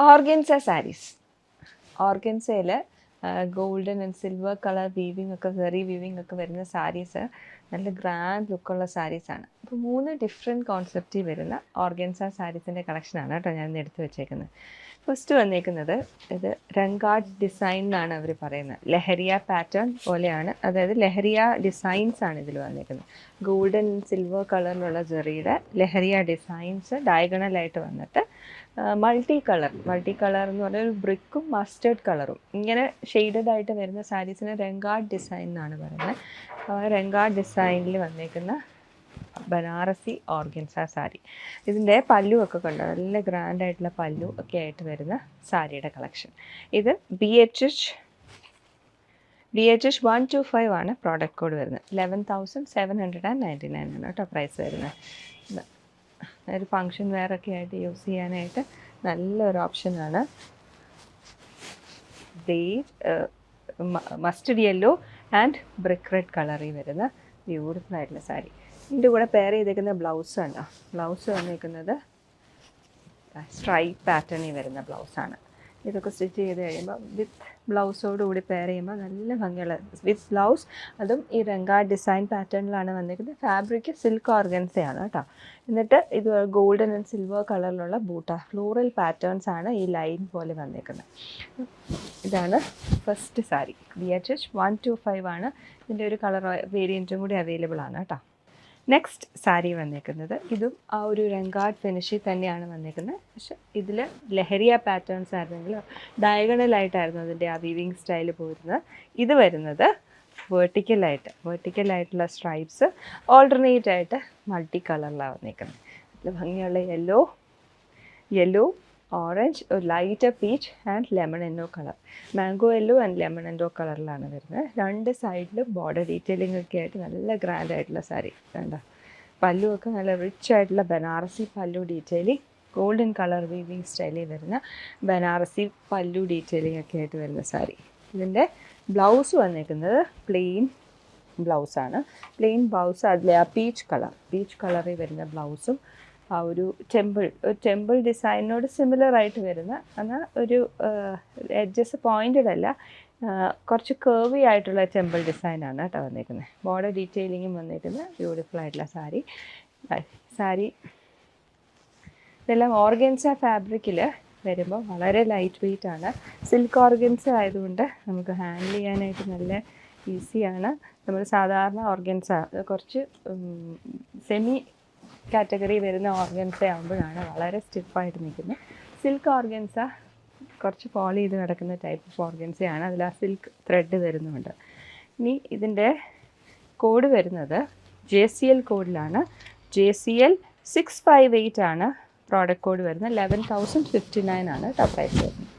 Organza sarees. ഓർഗൻസയിൽ golden and silver colour weaving ഒക്കെ zari weaving ഒക്കെ വരുന്ന സാരീസ് നല്ല ഗ്രാൻഡ് ലുക്കുള്ള സാരീസാണ്. അപ്പോൾ 3 ഡിഫറെൻറ്റ് കോൺസെപ്റ്റിൽ വരുന്ന ഓർഗൻസ സാരീസിൻ്റെ കളക്ഷനാണ് കേട്ടോ ഞാൻ ഇന്ന് എടുത്ത് വെച്ചേക്കുന്നത്. ഫസ്റ്റ് വന്നേക്കുന്നത് ഇത് രംഗാഡ് ഡിസൈൻ എന്നാണ് അവർ പറയുന്നത്. ലഹരിയ പാറ്റേൺ പോലെയാണ്, അതായത് ലഹരിയ ഡിസൈൻസ് ആണ് ഇതിൽ വന്നേക്കുന്നത്. ഗോൾഡൻ സിൽവർ കളറിലുള്ള ജെറിയുടെ ലഹരിയ ഡിസൈൻസ് ഡയഗണലായിട്ട് വന്നിട്ട് മൾട്ടി കളർ എന്ന് പറഞ്ഞാൽ ഒരു ബ്രിക്കും മസ്റ്റേർഡ് കളറും ഇങ്ങനെ ഷെയ്ഡഡ് ആയിട്ട് വരുന്ന സാരീസിന് രംഗാഡ് ഡിസൈൻ എന്നാണ് പറയുന്നത്. രംഗാഡ് ഡിസൈനിൽ വന്നേക്കുന്ന ബനാറസി ഓർഗൻസ സാരി. ഇതിൻ്റെ പല്ലു ഒക്കെ കണ്ടോ, നല്ല ഗ്രാൻഡ് ആയിട്ടുള്ള പല്ലു ഒക്കെ ആയിട്ട് വരുന്ന സാരിയുടെ കളക്ഷൻ. ഇത് BHH 125 ആണ് പ്രോഡക്റ്റ് കോഡ് വരുന്നത്. 11,799 ആണ് കേട്ടോ പ്രൈസ് വരുന്നത്. ഒരു ഫങ്ഷൻ വെയറൊക്കെ ആയിട്ട് യൂസ് ചെയ്യാനായിട്ട് നല്ലൊരു ഓപ്ഷനാണ്. Mustard yellow and brick red കളറിൽ വരുന്ന ബ്യൂട്ടിഫുൾ ആയിട്ടുള്ള സാരി. ഇതിൻ്റെ കൂടെ പെയർ ചെയ്തേക്കുന്ന ബ്ലൗസ് ഉണ്ടോ, ബ്ലൗസ് വന്നിരിക്കുന്നത് സ്ട്രൈപ്പ് പാറ്റേണിൽ വരുന്ന ബ്ലൗസാണ്. ഇതൊക്കെ സ്റ്റിച്ച് ചെയ്ത് കഴിയുമ്പോൾ വിത്ത് ബ്ലൗസോടുകൂടി പെയർ ചെയ്യുമ്പോൾ നല്ല ഭംഗിയുള്ള വിത്ത് ബ്ലൗസ്, അതും ഈ രംഗാഡ് ഡിസൈൻ പാറ്റേണിലാണ് വന്നിരിക്കുന്നത്. ഫാബ്രിക് സിൽക്ക് ഓർഗൻസയാണ് കേട്ടോ. എന്നിട്ട് ഇത് ഗോൾഡൻ ആൻഡ് സിൽവർ കളറിലുള്ള ബൂട്ട ഫ്ലോറൽ പാറ്റേൺസ് ആണ് ഈ ലൈൻ പോലെ വന്നിരിക്കുന്നത്. ഇതാണ് ഫസ്റ്റ് സാരി. BHH 125 ആണ്. ഇതിൻ്റെ ഒരു കളർ വേരിയൻറ്റും കൂടി അവൈലബിൾ ആണ് കേട്ടോ. നെക്സ്റ്റ് സാരി വന്നേക്കുന്നത് ഇതും ആ ഒരു രംഗാഡ് ഫിനിഷിൽ തന്നെയാണ് വന്നേക്കുന്നത്. പക്ഷെ ഇതിൽ ലഹരിയ പാറ്റേൺസ് ആയിരുന്നെങ്കിൽ ഡയഗണലായിട്ടായിരുന്നു അതിൻ്റെ ആ വീവിങ് സ്റ്റൈൽ പോയിരുന്നത്. ഇത് വരുന്നത് വെർട്ടിക്കലായിട്ടുള്ള സ്ട്രൈപ്സ് ഓൾട്ടർനേറ്റ് ആയിട്ട് മൾട്ടി കളറിലാണ് വന്നേക്കുന്നത്. നല്ല ഭംഗിയുള്ള യെല്ലോ ഓറഞ്ച്, ഒരു light peach and lemon yellow colour, mango yellow and lemon yellow കളറിലാണ് വരുന്നത്. രണ്ട് സൈഡിലും ബോർഡർ ഡീറ്റെയിലിംഗ് ഒക്കെ ആയിട്ട് നല്ല ഗ്രാൻഡ് ആയിട്ടുള്ള സാരി. വേണ്ട പല്ലുമൊക്കെ നല്ല റിച്ച് ആയിട്ടുള്ള ബനാറസി പല്ലു ഡീറ്റെയിലിംഗ്, ഗോൾഡൻ കളർ വീവിങ് സ്റ്റൈലിൽ വരുന്ന ബനാറസി പല്ലു ഡീറ്റെയിലിംഗ് ഒക്കെ ആയിട്ട് വരുന്ന സാരി. ഇതിൻ്റെ ബ്ലൗസ് വന്നിരിക്കുന്നത് പ്ലെയിൻ ബ്ലൗസ്. അതിലെ ആ പീച്ച് കളറിൽ വരുന്ന ബ്ലൗസും ആ ഒരു ടെമ്പിൾ ഡിസൈനിനോട് സിമിലർ ആയിട്ട് വരുന്ന, എന്നാൽ ഒരു എഡ്ജസ് പോയിൻറ്റഡ് അല്ല, കുറച്ച് കേർവി ആയിട്ടുള്ള ടെമ്പിൾ ഡിസൈനാണ് കേട്ടോ വന്നിരിക്കുന്നത്. ബോർഡർ ഡീറ്റെയിലിങ്ങും വന്നിരിക്കുന്നത് ബ്യൂട്ടിഫുൾ ആയിട്ടുള്ള സാരി. ഇതെല്ലാം ഓർഗൻസ ഫാബ്രിക്കിൽ വരുമ്പോൾ വളരെ ലൈറ്റ് വെയ്റ്റ് ആണ്. സിൽക്ക് ഓർഗൻസ ആയതുകൊണ്ട് നമുക്ക് ഹാൻഡിൽ ചെയ്യാനായിട്ട് നല്ല ഈസിയാണ്. നമ്മൾ സാധാരണ ഓർഗൻസ കുറച്ച് സെമി കാറ്റഗറി വരുന്ന ഓർഗൻസ ആകുമ്പോഴാണ് വളരെ സ്റ്റിഫായിട്ട് നിൽക്കുന്നത്. സിൽക്ക് ഓർഗൻസ കുറച്ച് ഫോളോ ചെയ്ത് കിടക്കുന്ന ടൈപ്പ് ഓഫ് ഓർഗൻസയാണ്. അതിൽ ആ സിൽക്ക് ത്രെഡ് വരുന്നുണ്ട്. ഇനി ഇതിൻ്റെ കോഡ് വരുന്നത് JCL കോഡിലാണ്. JCL 658 ആണ് പ്രോഡക്റ്റ് കോഡ് വരുന്നത്. 11,059 ആണ് കേട്ടോ പ്രൈസ് വരുന്നത്.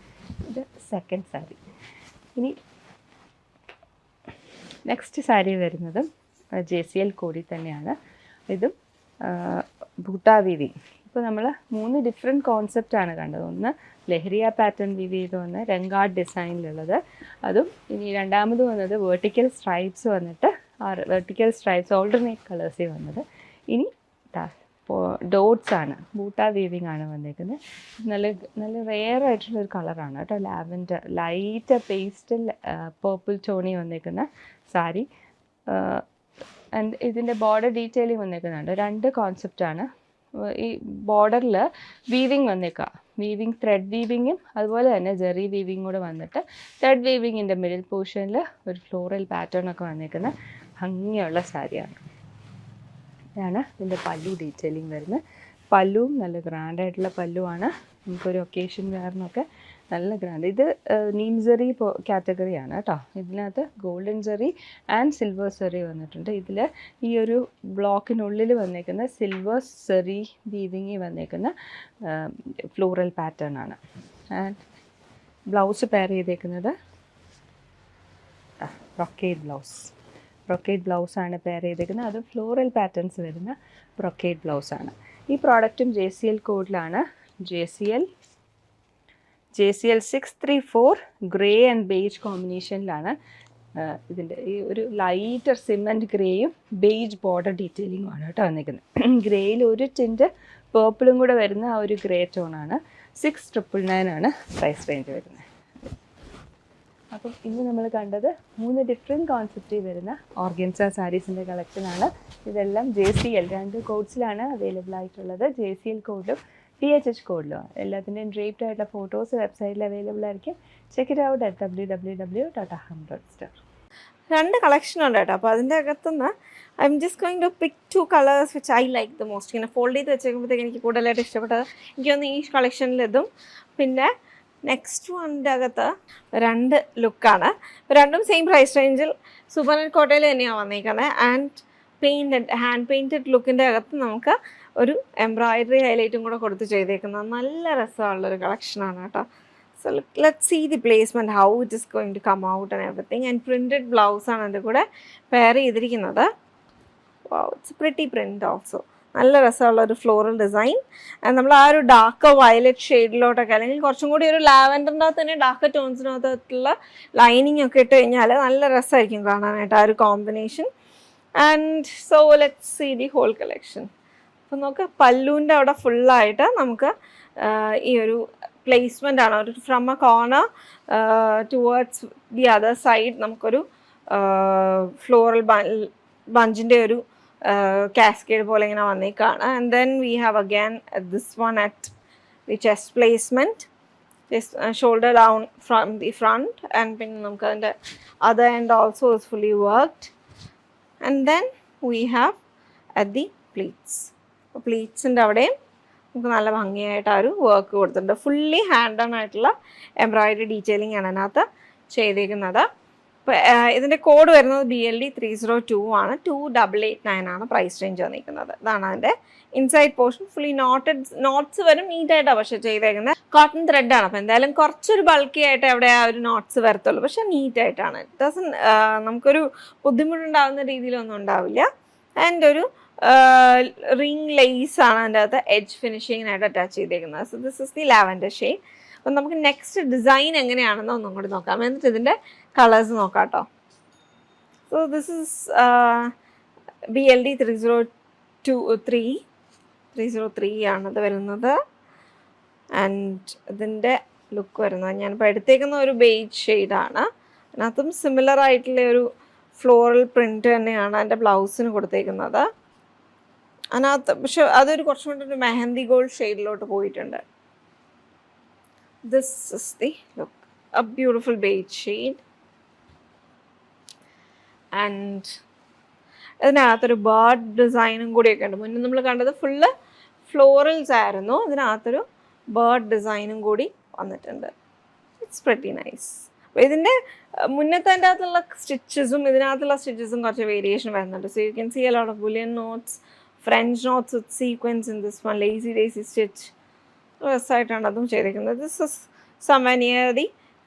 ഇത് സെക്കൻഡ് സാരി. ഇനി നെക്സ്റ്റ് സാരി വരുന്നതും JCL കോഡിൽ തന്നെയാണ്. ഇതും ബൂട്ട വീവിങ്. ഇപ്പോൾ നമ്മൾ 3 ഡിഫറെൻറ്റ് കോൺസെപ്റ്റാണ് കണ്ടത്. ഒന്ന് ലഹരിയ പാറ്റേൺ വീവ് ചെയ്ത് വന്ന് രംഗാഡ് ഡിസൈനിലുള്ളത്, അതും ഇനി രണ്ടാമത് വന്നത് വെർട്ടിക്കൽ സ്ട്രൈപ്സ് വന്നിട്ട് വെർട്ടിക്കൽ സ്ട്രൈപ്സ് ഓൾട്ടർനേറ്റ് കളേഴ്സിൽ വന്നത്. ഇനി ഡോട്ട്സ് ആണ്, ബൂട്ട വീവിങ് ആണ് വന്നിരിക്കുന്നത്. നല്ല റെയർ ആയിട്ടുള്ളൊരു കളറാണ് കേട്ടോ, lavender light pastel purple Tony വന്നിരിക്കുന്ന സാരി. ആൻഡ് ഇതിൻ്റെ ബോർഡർ ഡീറ്റെയിലിംഗ് വന്നേക്കുന്നുണ്ട്. 2 കോൺസെപ്റ്റാണ്. ഈ ബോർഡറിൽ വീവിങ് വന്നേക്കുക, ത്രെഡ് വീവിങ്ങും അതുപോലെ തന്നെ ജെറി വീവിങ് കൂടെ വന്നിട്ട് ത്രെഡ് വീവിങ്ങിൻ്റെ മിഡിൽ പോർഷനിൽ ഒരു ഫ്ലോറൽ പാറ്റേൺ ഒക്കെ വന്നേക്കുന്ന ഭംഗിയുള്ള സാരിയാണ്. ഇതാണ് ഇതിൻ്റെ പല്ലു ഡീറ്റെയിലിംഗ് വരുന്നത്. പല്ലുവും നല്ല ഗ്രാൻഡായിട്ടുള്ള പല്ലുവാണ്. നമുക്കൊരു ഒക്കേഷൻ വെയറിനൊക്കെ നല്ല ഗ്രാൻഡ്. ഇത് നീം സെറി കാറ്റഗറിയാണ് കേട്ടോ. ഇതിനകത്ത് ഗോൾഡൻ സെറി ആൻഡ് സിൽവർ സെറി വന്നിട്ടുണ്ട്. ഇതിൽ ഈ ഒരു ബ്ലോക്കിനുള്ളിൽ വന്നേക്കുന്ന സിൽവർ സെറി വീവിങ്ങിൽ വന്നേക്കുന്ന ഫ്ലോറൽ പാറ്റേൺ ആണ്. ആൻഡ് ബ്ലൗസ് പെയർ ചെയ്തേക്കുന്നത് ബ്രൊക്കേഡ് ബ്ലൗസാണ് പെയർ ചെയ്തേക്കുന്നത്. അത് ഫ്ലോറൽ പാറ്റേൺസ് വരുന്ന ബ്രൊക്കേഡ് ബ്ലൗസാണ്. ഈ പ്രോഡക്റ്റും JCL കോഡിലാണ്. JCL 634 ഗ്രേ ആൻഡ് ബേജ് കോമ്പിനേഷനിലാണ് ഇതിൻ്റെ ഈ ഒരു ലൈറ്റർ സിമെൻറ്റ് ഗ്രേയും ബേജ് ബോർഡർ ഡീറ്റെയിലിങ്ങുമാണ് കേട്ടോ വന്നിരിക്കുന്നത്. ഗ്രേയിൽ ഒരു ടിൻറ്റ് പേർപ്പിളും കൂടെ വരുന്ന ആ ഒരു ഗ്രേ ടോണാണ്. 6,999 ആണ് പ്രൈസ് റേഞ്ച് വരുന്നത്. അപ്പം ഇന്ന് നമ്മൾ കണ്ടത് 3 ഡിഫറെൻറ്റ് കോൺസെപ്റ്റിൽ വരുന്ന ഓർഗൻസ സാരീസിൻ്റെ കളക്ഷനാണ്. ഇതെല്ലാം JCL 2 കോഡ്സിലാണ് അവൈലബിൾ ആയിട്ടുള്ളത്. JCL കോഡിലും PHH കോഡിലും. എല്ലാത്തിൻ്റെയും ഡ്രേപ്ഡ് ആയിട്ടുള്ള ഫോട്ടോസ് വെബ്സൈറ്റിൽ അവൈലബിൾ ആയിരിക്കും. Check it out at www.aham.store. 2 collection ഉണ്ട് കേട്ടോ. അപ്പോൾ അതിൻ്റെ അകത്തുനിന്ന് I'm just going to pick 2 colours which I like the most. ഇങ്ങനെ ഫോൾഡ് ചെയ്ത് വെച്ചേക്കുമ്പോഴത്തേക്ക് എനിക്ക് കൂടുതലായിട്ട് ഇഷ്ടപ്പെട്ടത് എനിക്ക് തോന്നുന്നു ഈ കളക്ഷനിലിതും പിന്നെ നെക്സ്റ്റ് വണ്ണിൻ്റെ അകത്ത് 2 ലുക്കാണ്. രണ്ടും സെയിം പ്രൈസ് റേഞ്ചിൽ സൂപ്പർ കോട്ടയിൽ തന്നെയാണ് വന്നേക്കുന്നത്. ആൻഡ് ഹാൻഡ് പെയിൻറ്റഡ് ലുക്കിൻ്റെ അകത്ത് നമുക്ക് ഒരു എംബ്രോയിഡറി ഹൈലൈറ്റും കൂടെ കൊടുത്ത് ചെയ്തേക്കുന്നത് നല്ല രസമുള്ളൊരു കളക്ഷനാണ് കേട്ടോ. So let's see the placement, how it is going to come out and everything. And printed blouse ആണ് അതിൻ്റെ കൂടെ പെയർ ചെയ്തിരിക്കുന്നത്. Wow, it's a pretty print also. നല്ല രസമുള്ള ഒരു ഫ്ലോറൽ ഡിസൈൻ. നമ്മൾ ആ ഒരു ഡാർക്ക് വയലറ്റ് ഷെയ്ഡിലോട്ടൊക്കെ അല്ലെങ്കിൽ കുറച്ചും കൂടി ഒരു ലാവൻഡറിൻ്റെ അകത്ത് തന്നെ ഡാർക്ക് ടോൺസിനകത്തുള്ള ലൈനിങ് ഒക്കെ ഇട്ട് കഴിഞ്ഞാൽ നല്ല രസമായിരിക്കും കാണാനായിട്ട് ആ ഒരു combination. And so let's see the whole collection. അപ്പോൾ നമുക്ക് പല്ലുവിൻ്റെ അവിടെ ഫുള്ളായിട്ട് നമുക്ക് ഈ ഒരു പ്ലേസ്മെൻ്റ് ആണ്. ഒരു from a corner towards the other side നമുക്കൊരു ഫ്ലോറൽ ബഞ്ചിൻ്റെ ഒരു കാസ്കേഡ് പോലെ ഇങ്ങനെ വന്നേക്കാണ്. And then we have again this one at the chest placement, shoulder down from the front. And പിന്നെ നമുക്ക് അതിൻ്റെ other end also is fully worked. And then we have at the pleats. പ്ലീറ്റ്സിൻ്റെ അവിടെയും നമുക്ക് നല്ല ഭംഗിയായിട്ട് ആ ഒരു വർക്ക് കൊടുത്തിട്ടുണ്ട്. ഫുള്ളി ഹാൻഡ് ഓൺ ആയിട്ടുള്ള എംബ്രോയിഡറി ഡീറ്റെയിലിംഗ് ആണ് അതിനകത്ത് ചെയ്തേക്കുന്നത്. അപ്പോൾ ഇതിൻ്റെ കോഡ് വരുന്നത് BLD 302 ആണ്. 2889 ആണ് പ്രൈസ് റേഞ്ച് വന്നിരിക്കുന്നത്. ഇതാണ് അതിൻ്റെ ഇൻസൈഡ് പോർഷൻ. ഫുള്ളി നോട്ട്സ് വരും. നീറ്റായിട്ടാണ് പക്ഷേ ചെയ്തേക്കുന്നത്. കോട്ടൺ ത്രെഡാണ്. അപ്പോൾ എന്തായാലും കുറച്ചൊരു ബൾക്കി ആയിട്ട് അവിടെ ആ ഒരു നോട്ട്സ് വരത്തുള്ളൂ. പക്ഷേ നീറ്റായിട്ടാണ്. നമുക്കൊരു ബുദ്ധിമുട്ടുണ്ടാകുന്ന രീതിയിലൊന്നും ഉണ്ടാവില്ല. ആൻഡ് ഒരു റിംഗ് ലേസ് ആണ് അതിൻ്റെ അകത്ത് എഡ്ജ് ഫിനിഷിങ്ങിനായിട്ട് അറ്റാച്ച് ചെയ്തേക്കുന്നത്. So this is the lavender shade. അപ്പം നമുക്ക് നെക്സ്റ്റ് ഡിസൈൻ എങ്ങനെയാണെന്ന് ഒന്നും കൂടി നോക്കാം. എന്നിട്ട് ഇതിൻ്റെ കളേഴ്സ് നോക്കാം കേട്ടോ. സോ ദിസ് ഇസ് BLD 303 ആണത് വരുന്നത്. ആൻഡ് ഇതിൻ്റെ ലുക്ക് വരുന്നത് ഞാനിപ്പോൾ എടുത്തേക്കുന്ന ഒരു ബേജ് ഷെയ്ഡാണ്. അതിനകത്തും സിമിലർ ആയിട്ടുള്ള ഒരു ഫ്ലോറൽ പ്രിൻറ്റ് തന്നെയാണ് അതിൻ്റെ ബ്ലൗസിന് കൊടുത്തേക്കുന്നത്. അതിനകത്ത് പക്ഷെ അതൊരു കുറച്ചും കൂടി ഒരു മെഹന്തി ഗോൾഡ് ഷെയ്ഡിലോട്ട് പോയിട്ടുണ്ട്. This is the look, A beautiful beige shade. And ഇതിനകത്തൊരു ബേർഡ് ഡിസൈനും കൂടിയൊക്കെ ഉണ്ട്. മുന്നേ നമ്മൾ കണ്ടത് ഫുള്ള് ഫ്ലോറൽസ് ആയിരുന്നു. ഇതിനകത്തൊരു ബേർഡ് ഡിസൈനും കൂടി വന്നിട്ടുണ്ട്. It's pretty nice. അപ്പോൾ ഇതിൻ്റെ മുന്നത്തെ അതിൻ്റെ അകത്തുള്ള സ്റ്റിച്ചസും ഇതിനകത്തുള്ള സ്റ്റിച്ചസും കുറച്ച് വേരിയേഷൻ വരുന്നുണ്ട്. So you can see a lot of bullion knots, French knots with sequence in this one, lazy stitch. രസമായിട്ടാണ് അതും ചെയ്തിരിക്കുന്നത്. This is somewhere near the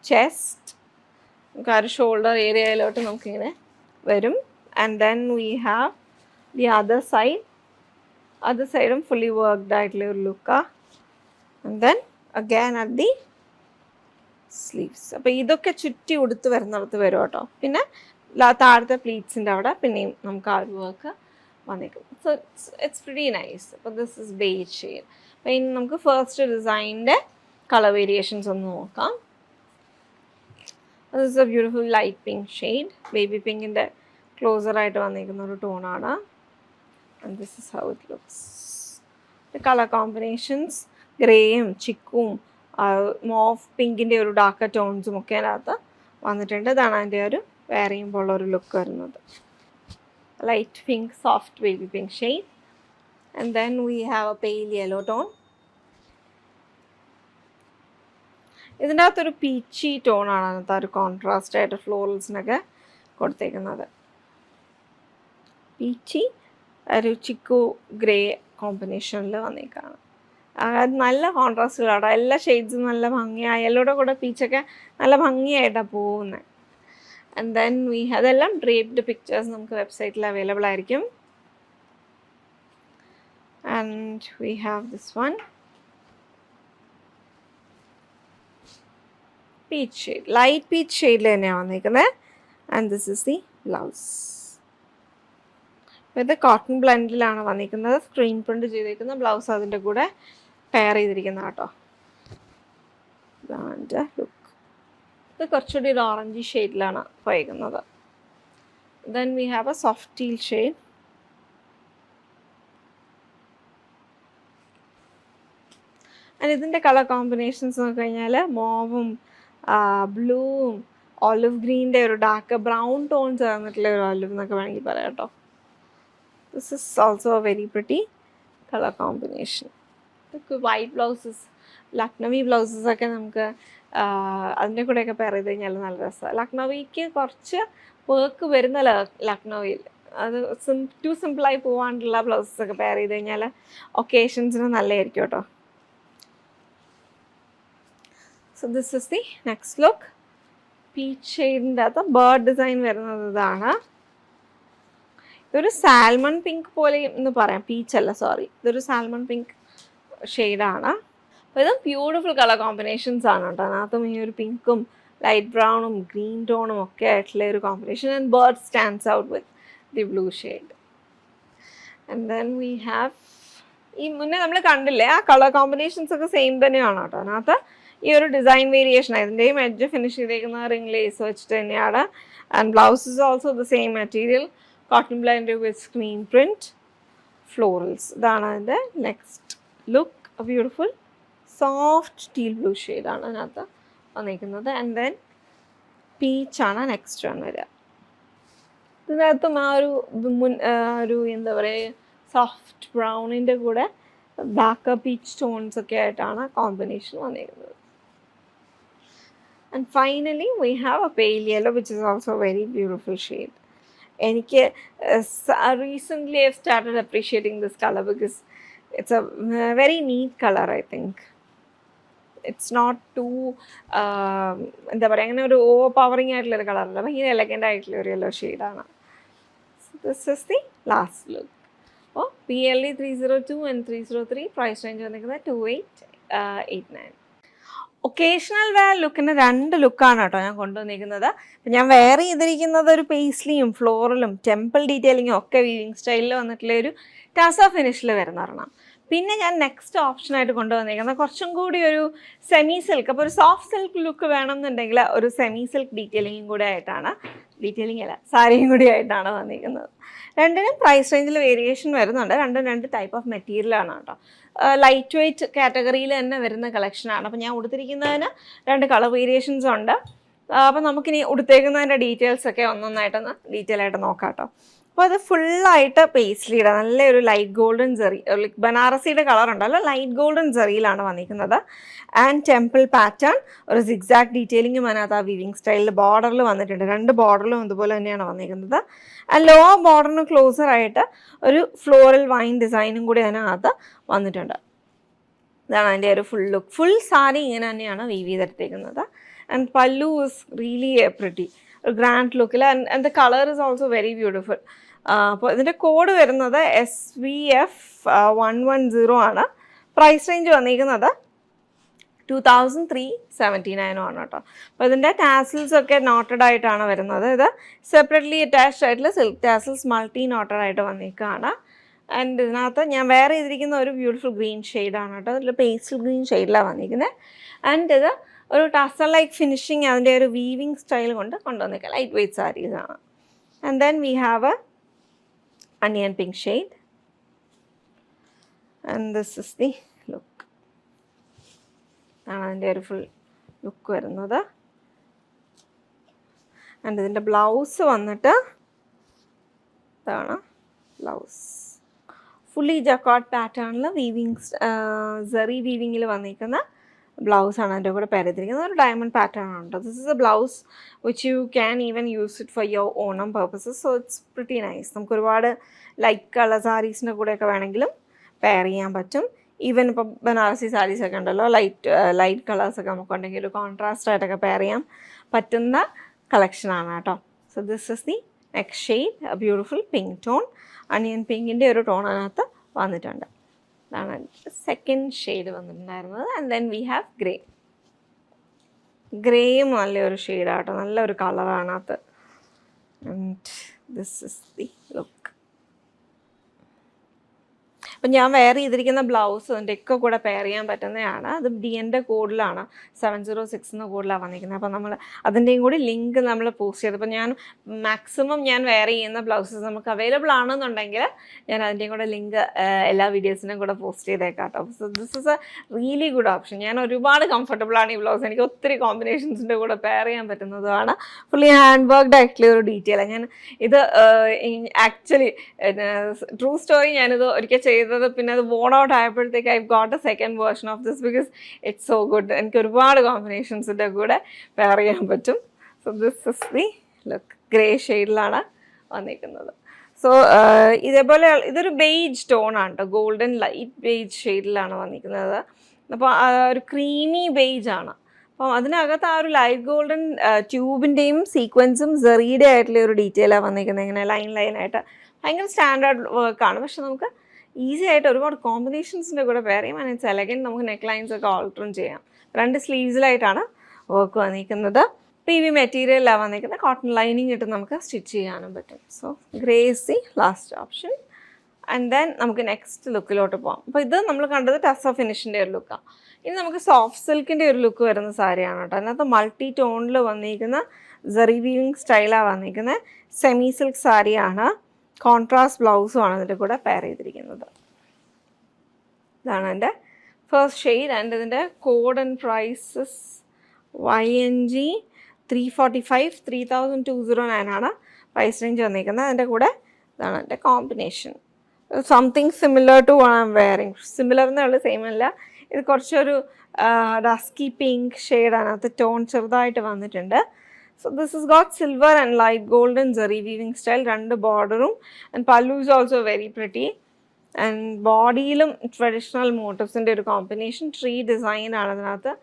chest. നമുക്ക് ആ ഒരു ഷോൾഡർ ഏരിയയിലോട്ട് നമുക്കിങ്ങനെ വരും. And then we have the other സൈഡും fully worked ആയിട്ടുള്ള ഒരു ലുക്കാണ്. And then again at the sleeves. അപ്പോൾ ഇതൊക്കെ ചുറ്റി ഉടുത്ത് വരുന്നിടത്ത് വരും കേട്ടോ. പിന്നെ താഴത്തെ പ്ലീറ്റ്സിൻ്റെ അവിടെ പിന്നെയും നമുക്ക് ആ ഒരു വർക്ക് വന്നേക്കും. So it's pretty nice. അപ്പോൾ ദിസ് ഇസ് ബേജ് ഷെയ്ഡ്. അപ്പോൾ ഇനി നമുക്ക് ഫസ്റ്റ് ഡിസൈനിൻ്റെ കളർ വേരിയേഷൻസ് ഒന്ന് നോക്കാം. This is a beautiful light pink shade. Baby പിങ്കിൻ്റെ ക്ലോസറായിട്ട് വന്നിരിക്കുന്ന ഒരു ടോണാണ്. And this is how it looks. Colour combinations ഗ്രേയും ചിക്കും മോഫ് പിങ്കിൻ്റെ ഒരു ഡാർക്ക് ടോൺസും ഒക്കെ അതിനകത്ത് വന്നിട്ടുണ്ട്. ഇതാണ് അതിൻ്റെ ഒരു വെയർ ചെയ്യുമ്പോൾ ഉള്ള ഒരു ലുക്ക് വരുന്നത്. Light pink, soft baby pink shade. And then we have a pale yellow tone. ഇതിൻ്റെ അകത്തൊരു പീച്ചി ടോണാണ് അതിനകത്ത് ഒരു കോൺട്രാസ്റ്റ് ആയിട്ട് ഫ്ലോറൽസിനൊക്കെ കൊടുത്തേക്കുന്നത്. പീച്ചി ഒരു ചിക്കു ഗ്രേ കോമ്പിനേഷനിൽ വന്നേക്കാണ്. നല്ല കോൺട്രാസ്റ്റുകളാണ്. എല്ലാ ഷെയ്ഡ്സും നല്ല ഭംഗിയായി. യെല്ലോയുടെ കൂടെ പീച്ചൊക്കെ നല്ല ഭംഗിയായിട്ടാണ് പോകുന്നത്. ആൻഡ് ദെൻ അതെല്ലാം ഡ്രേപ്ഡ് പിക്ചേഴ്സ് നമുക്ക് വെബ്സൈറ്റിൽ അവൈലബിൾ ആയിരിക്കും. And we have this one peach shade, light peach ഷെയ്ഡിൽ തന്നെയാണ് വന്നിരിക്കുന്നത്. And this is the blouse. ഇത് കോട്ടൺ ബ്ലെൻഡിലാണ് വന്നിരിക്കുന്നത്. സ്ക്രീൻ പ്രിൻറ്റ് ചെയ്തിരിക്കുന്ന ബ്ലൗസ് അതിൻ്റെ കൂടെ പെയർ ചെയ്തിരിക്കുന്ന കേട്ടോ. അതിൻ്റെ ലുക്ക്. ഇത് കുറച്ചുകൂടി ഒരു ഓറഞ്ച് ഷെയ്ഡിലാണ് പോയിരിക്കുന്നത്. Then we have A soft teal shade. And ഇതിൻ്റെ കളർ കോമ്പിനേഷൻസ് നോക്കി കഴിഞ്ഞാൽ മോവും ബ്ലൂവും ഓലിവ് ഗ്രീൻ്റെ ഒരു ഡാർക്ക് ബ്രൗൺ ടോൺ ചേർന്നിട്ടുള്ള ഒരു ഓലിവ് എന്നൊക്കെ വേണമെങ്കിൽ പറയാം കേട്ടോ. This is also A very pretty colour combination. White blouses, Lucknowi blouses ഒക്കെ നമുക്ക് അതിൻ്റെ കൂടെയൊക്കെ പെയർ ചെയ്ത് കഴിഞ്ഞാൽ നല്ല രസമാണ്. ലക്നവിക്ക് കുറച്ച് വർക്ക് വരുന്ന ലക്നവിയിൽ അത് ടു സിമ്പിളായി പോകാണ്ടുള്ള ബ്ലൗസസ് ഒക്കെ പെയർ ചെയ്ത് കഴിഞ്ഞാൽ ഒക്കേഷൻസിന് നല്ലതായിരിക്കും കേട്ടോ. So this is the next look. Peach ഷെയ്ഡിൻ്റെ അകത്ത് ബേർഡ് ഡിസൈൻ വരുന്നത് ഇതാണ്. ഇതൊരു സാൽമൺ പിങ്ക് പോലെ എന്ന് പറയാം, പീച്ചല്ല സോറി, ഇതൊരു സാൽമൺ പിങ്ക് ഷെയ്ഡാണ്. അപ്പോൾ ഇത് ബ്യൂട്ടിഫുൾ കളർ കോമ്പിനേഷൻസ് ആണ് കേട്ടോ. അതിനകത്തും ഈ ഒരു പിങ്കും ലൈറ്റ് ബ്രൗണും ഗ്രീൻ ടോണും ഒക്കെ ആയിട്ടുള്ള ഒരു combination. And bird stands out with the blue shade. And then we have, ഈ മുന്നേ നമ്മൾ കണ്ടില്ലേ ആ കളർ കോമ്പിനേഷൻസ് ഒക്കെ സെയിം തന്നെയാണ് കേട്ടോ. അതിനകത്ത് ഈ ഒരു ഡിസൈൻ വേരിയേഷൻ, ഇതിൻ്റെയും എഡ്ജ് ഫിനിഷ് ചെയ്തേക്കുന്ന റിംഗ് ലേസ് വെച്ചിട്ട് തന്നെയാണ്. And blouse is also the same material, cotton blend with screen print florals. ഇതാണ് അതിൻ്റെ next look. Beautiful soft teal blue ഷെയ്ഡാണ് അതിനകത്ത് വന്നിരിക്കുന്നത്. ആൻഡ് ദെൻ പീച്ചാണ് നെക്സ്റ്റ് വൺ വരിക. ഇതിനകത്തും ആ ഒരു എന്താ പറയുക സോഫ്റ്റ് ബ്രൗണിൻ്റെ കൂടെ ഡാർക്ക് പീച്ച് ടോൺസ് ഒക്കെ ആയിട്ടാണ് കോമ്പിനേഷൻ വന്നിരിക്കുന്നത്. And finally we have a pale yellow which is also very beautiful shade. എനിക്ക് recently I started appreciating this colour because it's a very neat colour. I think it's not to എന്താ പറയുക, അങ്ങനെ ഒരു over powering ആയിട്ടുള്ളൊരു കളറല്ല, ഭയങ്കര elegant ആയിട്ടുള്ള ഒരു yellow ഷെയ്ഡാണ്. This is the last look. അപ്പോൾ PLE 302 ആൻഡ് 303 പ്രൈസ് റേഞ്ച് വന്നിരിക്കുന്നത് 2889. ഒക്കേഷണൽ വെയർ ലുക്കിന് 2 ലുക്കാണ് കേട്ടോ ഞാൻ കൊണ്ടുവന്നിരിക്കുന്നത്. ഞാൻ വെയർ ചെയ്തിരിക്കുന്നത് ഒരു പേസ്ലിയും ഫ്ലോറലും ടെമ്പിൾ ഡീറ്റെയിലിങ്ങും ഒക്കെ വീവിങ് സ്റ്റൈലിൽ വന്നിട്ടുള്ള ഒരു ടാസ ഫിനിഷിൽ വരുന്ന ഒരെണ്ണം. പിന്നെ ഞാൻ നെക്സ്റ്റ് ഓപ്ഷനായിട്ട് കൊണ്ടുവന്നിരിക്കുന്നത് കുറച്ചും കൂടി ഒരു സെമി സിൽക്ക്, അപ്പോൾ ഒരു സോഫ്റ്റ് സിൽക്ക് ലുക്ക് വേണമെന്നുണ്ടെങ്കിൽ ഒരു സെമി സിൽക്ക് ഡീറ്റെയിലിങ്ങും കൂടെ ആയിട്ടാണ്, ഡീറ്റെയിലിംഗ് അല്ല സാരിയും കൂടി ആയിട്ടാണ് വന്നിരിക്കുന്നത്. രണ്ടിനും പ്രൈസ് റേഞ്ചിൽ വേരിയേഷൻ വരുന്നുണ്ട്. രണ്ടും 2 ടൈപ്പ് ഓഫ് മെറ്റീരിയലാണ് കേട്ടോ. ലൈറ്റ് വെയ്റ്റ് കാറ്റഗറിയിൽ തന്നെ വരുന്ന കളക്ഷനാണ്. അപ്പോൾ ഞാൻ ഉടുത്തിരിക്കുന്നതിന് 2 കളർ വേരിയേഷൻസ് ഉണ്ട്. അപ്പോൾ നമുക്കിനി ഉടുത്തേക്കുന്നതിൻ്റെ ഡീറ്റെയിൽസൊക്കെ ഒന്നൊന്നായിട്ടൊന്ന് ഡീറ്റെയിൽ ആയിട്ട് നോക്കാം കേട്ടോ. അപ്പോൾ അത് ഫുള്ളായിട്ട് പേസ്ലിയുടെ നല്ലൊരു ലൈറ്റ് ഗോൾഡൻ സെറി, ബനാറസിയുടെ കളർ ഉണ്ടല്ലോ, ലൈറ്റ് ഗോൾഡൻ സെറിയിലാണ് വന്നിരിക്കുന്നത്. ആൻഡ് ടെമ്പിൾ പാറ്റേൺ, ഒരു സിഗ്സാക്ട് ഡീറ്റെയിലിങ്ങും അതിനകത്ത് ആ വിവിങ് സ്റ്റൈലിൽ ബോർഡറിൽ വന്നിട്ടുണ്ട്. 2 ബോർഡറിലും ഇതുപോലെ തന്നെയാണ് വന്നിരിക്കുന്നത്. ആൻഡ് ലോ ബോർഡറിന് ക്ലോസറായിട്ട് ഒരു ഫ്ലോറൽ വൈൻ ഡിസൈനും കൂടി അതിനകത്ത് വന്നിട്ടുണ്ട്. ഇതാണ് അതിൻ്റെ ഒരു ഫുൾ ലുക്ക്. ഫുൾ സാരി ഇങ്ങനെ തന്നെയാണ് വീവ് ചെയ്തെടുത്തേക്കുന്നത്. And pallu is really pretty, ഒരു ഗ്രാൻഡ് ലുക്കിൽ. And the colour is also very beautiful. അപ്പോൾ ഇതിൻ്റെ കോഡ് വരുന്നത് SVF 110 ആണ്. പ്രൈസ് റേഞ്ച് വന്നിരിക്കുന്നത് 2379 ആണ് കേട്ടോ. അപ്പോൾ ഇതിൻ്റെ ടാസിൽസ് ഒക്കെ നോട്ടഡ് ആയിട്ടാണ് വരുന്നത്. ഇത് സെപ്പറേറ്റ്ലി അറ്റാച്ച്ഡ് ആയിട്ടുള്ള സിൽക്ക് ടാസിൽസ് മൾട്ടി നോട്ടഡ് ആയിട്ട് വന്നിരിക്കുകയാണ്. ആൻഡ് ഇതിനകത്ത് ഞാൻ വെയർ ചെയ്തിരിക്കുന്ന ഒരു ബ്യൂട്ടിഫുൾ ഗ്രീൻ ഷെയ്ഡാണ് കേട്ടോ. അതിൽ പേസ്റ്റൽ ഗ്രീൻ ഷെയ്ഡിലാണ് വന്നിരിക്കുന്നത്. ആൻഡ് ഇത് ഒരു ടസൽ ലൈക്ക് ഫിനിഷിങ്, അതിൻ്റെ ഒരു വീവിങ് സ്റ്റൈൽ കൊണ്ട് കൊണ്ടുവന്നിരിക്കുക. ലൈറ്റ് വെയ്റ്റ് സാരീസാണ്. And then we have a onion pink shade, and this is the look. ആണ് അതിൻ്റെ ഒരു ഫുൾ ലുക്ക് വരുന്നത്. ആൻഡ് ഇതിൻ്റെ ബ്ലൗസ് വന്നിട്ട് ഇതാണ് ബ്ലൗസ്. ഫുള്ളി ജക്കാർഡ് പാറ്റേണിൽ വീവിങ് സെറി വീവിങ്ങിൽ വന്നിരിക്കുന്ന ബ്ലൗസാണ് അതിൻ്റെ കൂടെ പെരത്തിരിക്കുന്നത്. ഒരു ഡയമണ്ട് പാറ്റേൺ ആണ്. This is A blouse which you can even use it for your Onam purposes. So it's pretty nice. നമുക്ക് ഒരുപാട് ലൈറ്റ് കളർ സാരീസിൻ്റെ കൂടെയൊക്കെ വേണമെങ്കിലും പെയർ ചെയ്യാൻ പറ്റും. ഈവൻ ഇപ്പോൾ ബനാറസി സാരീസൊക്കെ ഉണ്ടല്ലോ, ലൈറ്റ് കളേഴ്സൊക്കെ നമുക്കുണ്ടെങ്കിൽ ഒരു കോൺട്രാസ്റ്റ് ആയിട്ടൊക്കെ പെയർ ചെയ്യാൻ പറ്റുന്ന കളക്ഷനാണ് കേട്ടോ. So this is the next shade, beautiful pink tone. Onion പിങ്കിൻ്റെ ഒരു ടോൺ അതിനകത്ത് വന്നിട്ടുണ്ട്. ഇതാണ് സെക്കൻഡ് ഷെയ്ഡ് വന്നിട്ടുണ്ടായിരുന്നത്. And then we have grey. ഗ്രേയും നല്ലൊരു ഷെയ്ഡാട്ടോ, നല്ലൊരു കളറാണ് അത്. And this is the look. അപ്പം ഞാൻ വെയർ ചെയ്തിരിക്കുന്ന ബ്ലൗസ് അതിൻ്റെ ഒക്കെ കൂടെ പെയർ ചെയ്യാൻ പറ്റുന്നതാണ്. അത് DN കോഡിലാണ് 706 എന്ന കോഡിലാണ് വന്നിരിക്കുന്നത്. അപ്പോൾ നമ്മൾ അതിൻ്റെയും കൂടി ലിങ്ക് നമ്മൾ പോസ്റ്റ് ചെയ്ത്, അപ്പോൾ ഞാൻ മാക്സിമം ഞാൻ വെയർ ചെയ്യുന്ന ബ്ലൗസസ് നമുക്ക് അവൈലബിൾ ആണെന്നുണ്ടെങ്കിൽ ഞാൻ അതിൻ്റെയും കൂടെ ലിങ്ക് എല്ലാ വീഡിയോസിനും കൂടെ പോസ്റ്റ് ചെയ്തേക്കാം കേട്ടോ. So this is A really good option. ഞാൻ ഒരുപാട് കംഫർട്ടബിൾ ആണ് ഈ ബ്ലൗസ്. എനിക്ക് ഒത്തിരി കോമ്പിനേഷൻസിൻ്റെ കൂടെ പെയർ ചെയ്യാൻ പറ്റുന്നതുമാണ്. ഫുള്ളി ഹാൻഡ് വർക്ക്ഡ് ആയിട്ടുള്ള ഒരു ഡീറ്റെയിൽ. ഞാൻ ഇത് ആക്ച്വലി ട്രൂ സ്റ്റോറി, ഞാനിത് ഒരിക്കൽ ചെയ്തത് പിന്നെ അത് വോൺ ഔട്ട് ആയപ്പോഴത്തേക്ക് I got A second version of this because it's so good. എനിക്ക് ഒരുപാട് കോമ്പിനേഷൻസിൻ്റെ കൂടെ പെയർ ചെയ്യാൻ പറ്റും. So this is the look. Grey ഷെയ്ഡിലാണ് വന്നിരിക്കുന്നത്. സോ ഇതേപോലെ ഇതൊരു ബേജ് ടോണാണ് കേട്ടോ, ഗോൾഡൻ ലൈറ്റ് ബേജ് ഷെയ്ഡിലാണ് വന്നിരിക്കുന്നത്. അപ്പോൾ ഒരു ക്രീമി ബേജ് ആണ്. അപ്പം അതിനകത്ത് ആ ഒരു ലൈറ്റ് ഗോൾഡൻ ട്യൂബിൻ്റെയും സീക്വൻസും സെറീയുടെ ആയിട്ടുള്ള ഒരു ഡീറ്റെയിലാണ് വന്നിരിക്കുന്നത്. ഇങ്ങനെ ലൈനായിട്ട് ഭയങ്കര സ്റ്റാൻഡേർഡ് വർക്കാണ്. പക്ഷെ നമുക്ക് ഈസി ആയിട്ട് ഒരുപാട് കോമ്പിനേഷൻസിൻ്റെ കൂടെ പെയർ ചെയ്യും. And it's elegant. നമുക്ക് നെക്ക് ലൈൻസ് ഒക്കെ ഓൾട്ടറും ചെയ്യാം. 2 സ്ലീവ്സിലായിട്ടാണ് വർക്ക് വന്നിരിക്കുന്നത്. PV മെറ്റീരിയലാണ് വന്നിരിക്കുന്നത്. കോട്ടൺ ലൈനിങ് ഇട്ട് നമുക്ക് സ്റ്റിച്ച് ചെയ്യാനും പറ്റും. So grey is the last option. And then നമുക്ക് നെക്സ്റ്റ് ലുക്കിലോട്ട് പോകാം. അപ്പോൾ ഇത് നമ്മൾ കണ്ടത് ടസർ ഫിനിഷിൻ്റെ ഒരു ലുക്കാണ്. ഇനി നമുക്ക് സോഫ്റ്റ് സിൽക്കിൻ്റെ ഒരു ലുക്ക് വരുന്ന സാരിയാണ് കേട്ടോ. അതിനകത്ത് മൾട്ടി ടോണിൽ വന്നിരിക്കുന്ന സെറി വീവിങ് സ്റ്റൈലാണ് വന്നിരിക്കുന്നത്. സെമി സിൽക്ക് സാരിയാണ്. കോൺട്രാസ്റ്റ് ബ്ലൗസുമാണ് അതിൻ്റെ കൂടെ പെയർ ചെയ്തിരിക്കുന്നത്. ഇതാണ് എൻ്റെ ഫസ്റ്റ് ഷെയ്ഡ്. ആൻഡ് ഇതിൻ്റെ കോഡ് ആൻഡ് പ്രൈസസ് YNG 345 3209 ആണ് പ്രൈസ് റേഞ്ച് വന്നിരിക്കുന്നത്. അതിൻ്റെ കൂടെ ഇതാണ് എൻ്റെ combination. Something similar to I am wearing. Similar എന്നുള്ള സെയിം അല്ല, ഇത് കുറച്ചൊരു ഡസ്കി പിങ്ക് ഷെയ്ഡാണ്. അത് ടോൺ ചെറുതായിട്ട് വന്നിട്ടുണ്ട്. So this is gota silver and light golden zari weaving style. 2 ബോർഡറും and pallu is also very pretty. And ബോഡിയിലും ട്രഡീഷണൽ മോട്ടീവ്സിൻ്റെ ഒരു കോമ്പിനേഷൻ. ട്രീ ഡിസൈനാണ് അതിനകത്ത്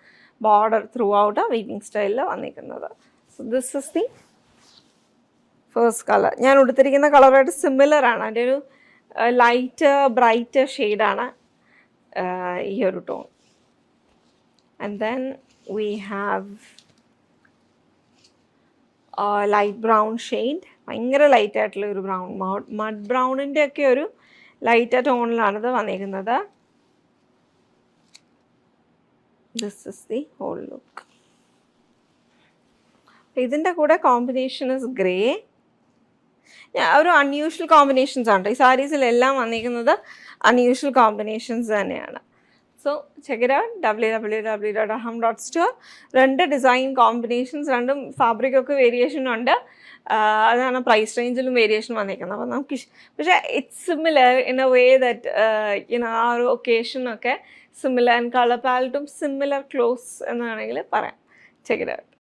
ബോർഡർ ത്രൂ ഔട്ട് വീവിങ് സ്റ്റൈലിൽ വന്നിരിക്കുന്നത്. So this is the first colour. ഞാൻ ഉടുത്തിരിക്കുന്ന കളറായിട്ട് സിമിലറാണ്. അതിൻ്റെ ഒരു ലൈറ്റ് ബ്രൈറ്റ് ഷെയ്ഡാണ് ഈ ഒരു tone. And then we have light brown shade. ഭയങ്കര ലൈറ്റ് ആയിട്ടുള്ള ഒരു ബ്രൗൺ, മഡ് ബ്രൗണിൻ്റെ ഒക്കെ ഒരു ലൈറ്റ് ടോണിലാണിത് വന്നിരിക്കുന്നത്. This is the whole look. ഇതിൻ്റെ കൂടെ കോമ്പിനേഷൻ ഇസ് ഗ്രേ. ഒരു അൺയൂഷ്വൽ കോമ്പിനേഷൻസ് ആണ്. ഈ സാരീസിലെല്ലാം വന്നിരിക്കുന്നത് അൺയൂഷ്വൽ കോമ്പിനേഷൻസ് തന്നെയാണ്. So check it out. www.aham.store. 2 design combinations, 2 ഫാബ്രിക്കൊക്കെ വേരിയേഷൻ ഉണ്ട്. അതാണ് പ്രൈസ് റേഞ്ചിലും വേരിയേഷൻ വന്നിരിക്കുന്നത്. അപ്പോൾ നമുക്ക് പക്ഷേ it's similar in a way that ആ ഒരു ഒക്കേഷനൊക്കെ സിമിലർ ആൻഡ് കളർ പാലറ്റും സിമിലർ ക്ലോസ് എന്നാണെങ്കിൽ പറയാം. Check it out.